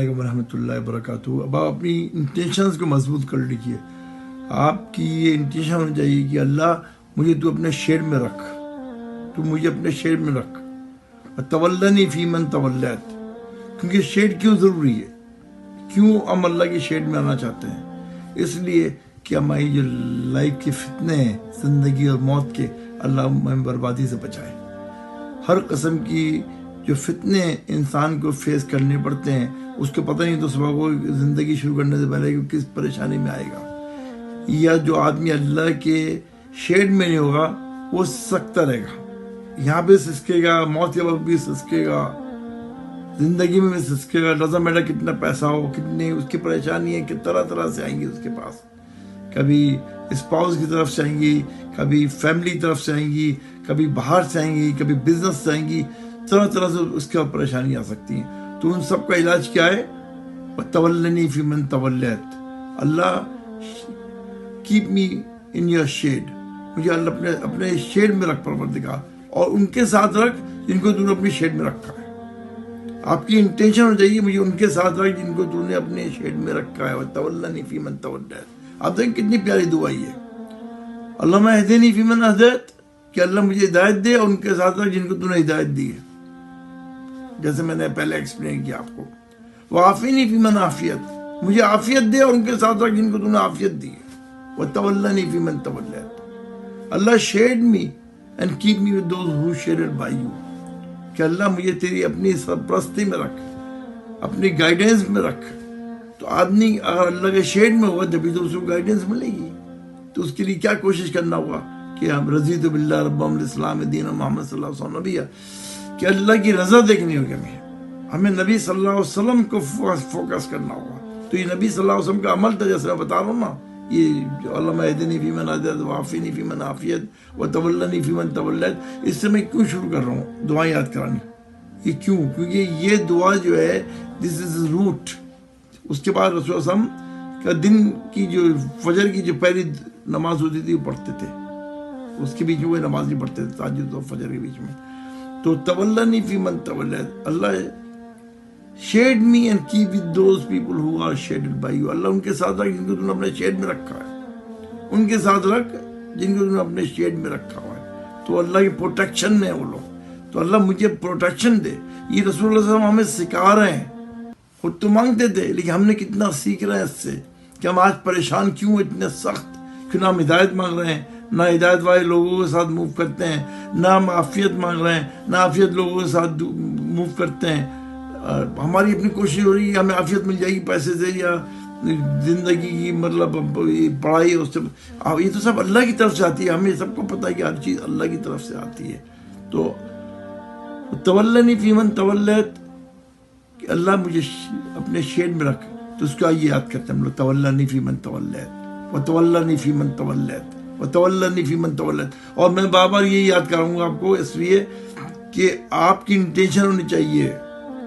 علیکم ورحمۃ اللہ وبرکاتہ۔ اب آپ اپنی انٹینشنز کو مضبوط کر لیجیے۔ آپ کی یہ انٹینشن ہونی چاہیے کہ اللہ مجھے تو اپنے شیڈ میں رکھ، تو مجھے اپنے شیڈ میں رکھ، وتولنی فی من تولیت۔ کیونکہ شیڈ کیوں ضروری ہے، کیوں ہم اللہ کے شیڈ میں آنا چاہتے ہیں؟ اس لیے کہ ہماری جو لائف کے فتنے ہیں، زندگی اور موت کے، اللہ ہمیں بربادی سے بچائے۔ ہر قسم کی جو فتنے انسان کو فیس کرنے پڑتے ہیں، اس کو پتہ نہیں تو صبح کو زندگی شروع کرنے سے پہلے کہ کس پریشانی میں آئے گا۔ یا جو آدمی اللہ کے شیڈ میں نہیں ہوگا وہ سکتا رہے گا، یہاں بھی سسکے گا، موت کے وقت بھی سسکے گا، زندگی میں بھی سسکے گا۔ ڈزنٹ میٹر کتنا پیسہ ہو، کتنی اس کی پریشانی ہے کہ طرح طرح سے آئیں گی اس کے پاس۔ کبھی اسپاؤس کی طرف سے آئیں گی، کبھی فیملی کی طرف سے آئیں گی، کبھی باہر سے آئیں گی، کبھی بزنس سے آئیں گی، طرح طرح سے اس کے پریشانی آ سکتی ہیں۔ تو ان سب کا علاج کیا ہے؟ وَتَوَلَّنِي فِي مَن تَوَلَّيْتَ۔ Allah keep me in your shade, مجھے اللہ اپنے شیڈ میں رکھ پروردگار، اور ان کے ساتھ رکھ جن کو تم نے اپنے شیڈ میں رکھا ہے۔ آپ کی انٹینشن ہو جائے مجھے ان کے ساتھ رکھ جن کو تم نے اپنے شیڈ میں رکھا ہے۔ وَتَوَلَّنِي فِي مَن تَوَلَّيْتَ۔ آپ دیکھیں کتنی پیاری دعا ہے۔ اللہم اہدنی فی من ہدیت، کہ اللہ مجھے ہدایت دے اور ان کے ساتھ رکھ جن کو تم نے ہدایت دی ہے، جیسے میں نے پہلے ایکسپلین کیا آپ کو۔ وعافینی فی من عافیت، مجھے عافیت دے اور ان کے ساتھ رکھ جن کو تم نے عافیت دی ہے۔ وتولنی فی من تولیت، Allah shade me and keep me with those who shaded by you, کہ اللہ مجھے تیری اپنی سرپرستی میں رکھ، اپنی گائیڈنس میں رکھ۔ تو آدمی اگر اللہ کے شیڈ میں ہوگا جبھی تو اس کو گائیڈنس ملے گی۔ تو اس کے لیے کیا کوشش کرنا ہوگا کہ ہم رضیت باللہ ربا الاسلام دین محمد صلی اللہ علیہ وسلم نبی، کہ اللہ کی رضا دیکھنی ہوگی ہمیں نبی صلی اللہ علیہ وسلم کو فوکس کرنا ہوگا۔ تو یہ نبی صلی اللہ علیہ وسلم کا عمل تھا، جیسے میں بتا رہا ہوں نا، یہ علامہ اہدنی فی من ہدیت، وعافینی فی من عافیت، وتولنی فی من تولیت۔ اس سے میں کیوں شروع کر رہا ہوں دعا یاد کرانی؟ یہ کیوں؟ کیونکہ یہ دعا جو ہے دس از روٹ۔ اس کے بعد رسول اللہ صلی اللہ علیہ وسلم کا دن کی جو فجر کی جو پہلی نماز ہوتی تھی وہ پڑھتے تھے، اس کے بیچ میں وہ نماز نہیں پڑھتے تھے، تہجد اور فجر کے بیچ میں۔ تو تولنی فی من تولیت، Allah shade me and keep with those people who are shaded by you, اللہ ان کے ساتھ رکھ جن کو تم نے اپنے شیڈ میں رکھا ہے، ان کے ساتھ رکھ جن کو تم نے اپنے شیڈ میں رکھا ہوا ہے۔ تو اللہ کی پروٹیکشن میں وہ لوگ، تو اللہ مجھے پروٹیکشن دے۔ یہ رسول اللہ صلی اللہ علیہ وسلم ہمیں سکھا رہے ہیں، خود تو مانگتے تھے لیکن ہم نے کتنا سیکھ رہے ہیں اس سے، کہ ہم آج پریشان کیوں اتنے سخت، کیوں نہ ہم ہدایت مانگ رہے ہیں، نہ ہدایت والے لوگوں کے ساتھ موو کرتے ہیں، نہ ہم عافیت مانگ رہے ہیں، نہ عافیت لوگوں کے ساتھ موو کرتے ہیں۔ ہماری اپنی کوشش ہو رہی ہے ہمیں عافیت مل جائے گی پیسے سے، یا زندگی کی مطلب پڑھائی، اس سے یہ تو سب اللہ کی طرف سے آتی ہے، ہمیں سب کو پتہ ہے کہ ہر چیز اللہ کی طرف سے آتی ہے۔ تو تولنی فی من تولیت، کہ اللہ مجھے اپنے شیڈ میں رکھ۔ تو اس کو آئیے یاد کرتے ہیں ہم لوگ، تولنی فی من تولیت، وتولنی فی من تولیت، وتولنی فی من تولیت۔ اور میں بار بار یہ یاد کراؤں گا آپ کو، اس لیے کہ آپ کی انٹینشن ہونی چاہیے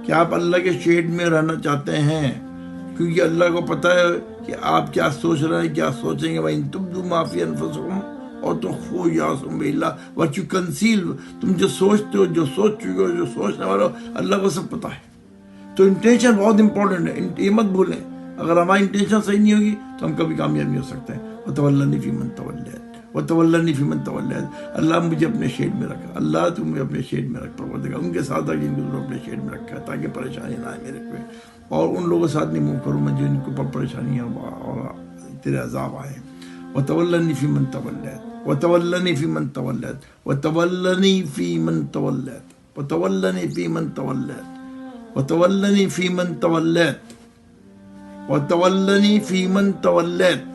کہ آپ اللہ کے شیڈ میں رہنا چاہتے ہیں، کیونکہ اللہ کو پتہ ہے کہ آپ کیا سوچ رہے ہیں، کیا سوچیں گے۔ وَإِن تُبْدُوا مَا فِي أَنفُسِكُمْ اور تُخْفُوهُ يَعْلَمْهُ اللَّهُ، what you conceal، تم جو سوچتے ہو، جو سوچ چکے ہو، جو سوچنے والے ہو، اللہ کو سب پتہ ہے۔ تو انٹینشن بہت امپورٹنٹ ہے، یہ مت بھولیں۔ اگر ہماری انٹینشن صحیح نہیں ہوگی تو ہم کبھی کامیاب نہیں ہو سکتے ہیں۔ وتولنی فی من تولیت، وتولنی فی من تولیت، اللہ مجھے اپنے شیڈ میں رکھ، اللہ تم مجھے اپنے شیڈ میں رکھ پروردگار، ان کے ساتھ جن کو تم نے اپنے شیڈ میں رکھا ہے، تاکہ پریشانی نہ آئے میرے پہ، اور ان لوگوں کے ساتھ نہیں موو کروں میں جن کو پر پریشانیاں اور تیرے عذاب آئے۔ وتولنی فی من تولیت، وتولنی فی من تولیت، وتولنی فی من تولیت، وتولنی فی من تولیت، وتولنی فی من تولیت، وتولنی فی من تولیت،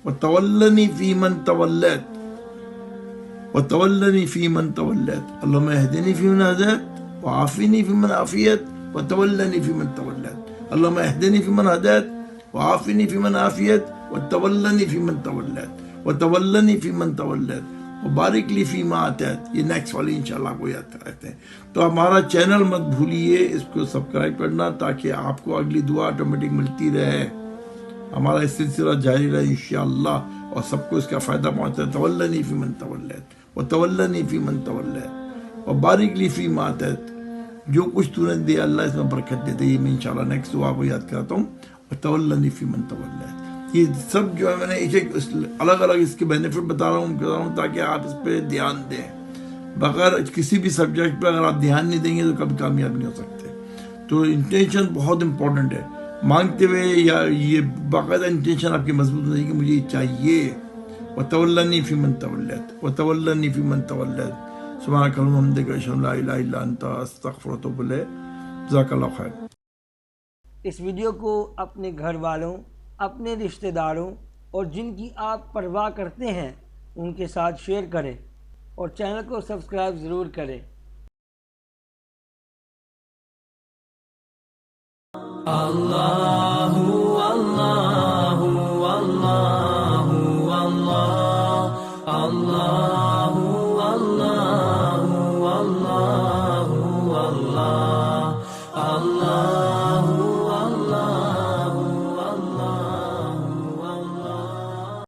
وتولنی فی من تولیت، وتولنی فی من تولیت۔ اللہم اہدنی فی من ہدیت، وعافینی فی من عافیت، وتولنی فی من تولیت۔ اللہم اہدنی فی من ہدیت، وعافینی فی من عافیت، وتولنی فی من تولیت، وتولنی فی من تولیت، وبارک لی فیما آتیت۔ یہ نیکسٹ والی انشاءاللہ آپ کو یاد کرتے ہیں۔ تو ہمارا چینل مت بھولیے اس کو سبسکرائب کرنا، تاکہ آپ کو اگلی دعا آٹومیٹک ملتی رہے، ہمارا اس سلسلہ جاری رہے انشاءاللہ، اور سب کو اس کا فائدہ پہنچتا ہے۔ تولنی فی من تولیت، وتولنی فی من تولیت، وبارک لی فیما آتیت، جو کچھ تو نے دیا اللہ اس میں برکت دے دے. یہ میں انشاءاللہ نیکسٹ دعا کو یاد کراتا ہوں. وتولنی فی من تولیت. یہ سب جو ہے میں نے ایک ایک الگ الگ اس کے بینیفٹ بتا رہا ہوں تاکہ آپ اس پہ دھیان دیں. بغیر کسی بھی سبجیکٹ پہ اگر آپ دھیان نہیں دیں گے تو کبھی کامیاب نہیں ہو سکتے. تو انٹینشن بہت امپورٹنٹ ہے. مانگتے ہوئے یا یہ باقاعدہ انٹینشن آپ کی مضبوط ہو جائے کہ مجھے یہ چاہیے. وتولنی فی من تولیت وتولنی فی من تولیت. سبحانک اللہم وبحمدک اشہد ان لا الہ الا انت استغفرک واتوب الیک. جزاک اللہ خیر. اس ویڈیو کو اپنے گھر والوں، اپنے رشتہ داروں اور جن کی آپ پرواہ کرتے ہیں ان کے ساتھ شیئر کریں اور چینل کو سبسکرائب ضرور کریں. اللہ اللہ اللہ اللہ اللہ.